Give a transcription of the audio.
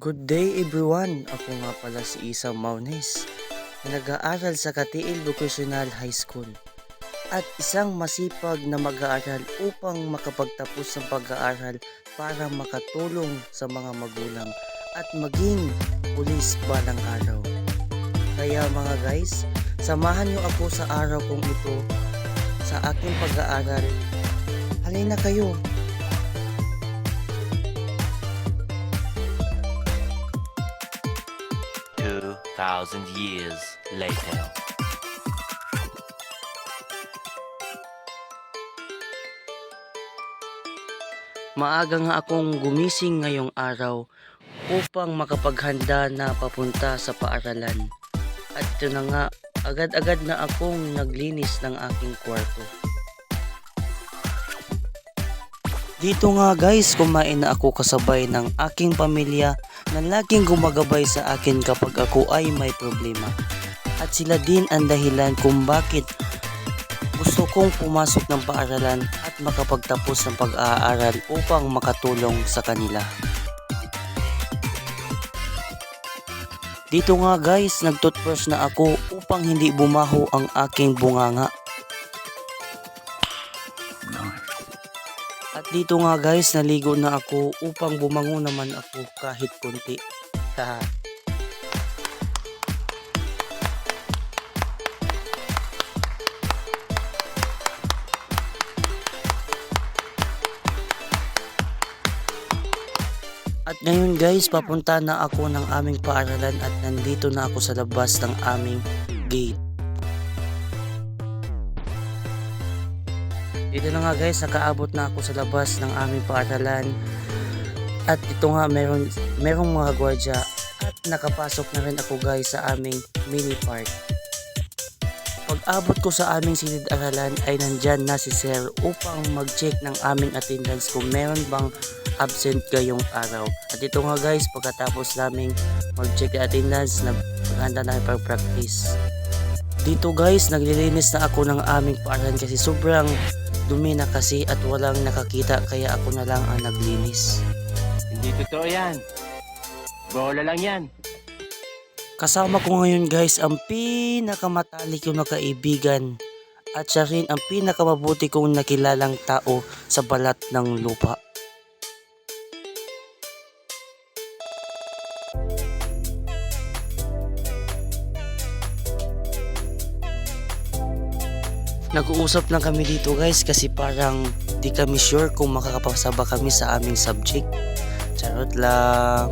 Good day everyone! Ako nga pala si Isa Maunes na nag-aaral sa Katiil Vocational High School at isang masipag na mag-aaral upang makapagtapos ng pag-aaral para makatulong sa mga magulang at maging pulis balang araw. Kaya mga guys, samahan niyo ako sa araw kong ito sa aking pag-aaral. Halina kayo! 2,000 years later. Maaga nga akong gumising ngayong araw upang makapaghanda na papunta sa paaralan. At ito na nga, agad-agad na akong naglinis ng aking kwarto. Dito nga guys, kumain na ako kasabay ng aking pamilya na laging gumagabay sa akin kapag ako ay may problema. At sila din ang dahilan kung bakit gusto kong pumasok ng paaralan at makapagtapos ng pag-aaral upang makatulong sa kanila. Dito nga guys, nag-toothbrush na ako upang hindi bumaho ang aking bunganga. At dito nga guys, naligo na ako upang bumango naman ako kahit konti. At ngayon guys, papunta na ako ng aming paaralan at nandito na ako sa labas ng aming gate. Dito na nga guys, nakaabot na ako sa labas ng aming paaralan. At ito nga, merong mga gwardya at nakapasok na rin ako guys sa aming mini park. Pag abot ko sa aming silid-aralan ay nandyan na si sir upang mag-check ng aming attendance kung meron bang absent ngayong araw. At ito nga guys, pagkatapos naming mag-check ng attendance, naghanda na pag-practice. Dito guys, naglilinis na ako ng aming paaralan kasi sobrang dumi na kasi at walang nakakita, kaya ako na lang ang naglinis. Hindi totoo yan. Bola lang yan. Kasama ko ngayon guys ang pinakamatalik kong na kaibigan at siya rin ang pinakamabuti kong nakilalang tao sa balat ng lupa. Nag-uusap lang kami dito guys kasi parang di kami sure kung makakapasa ba kami sa aming subject. Charot lang.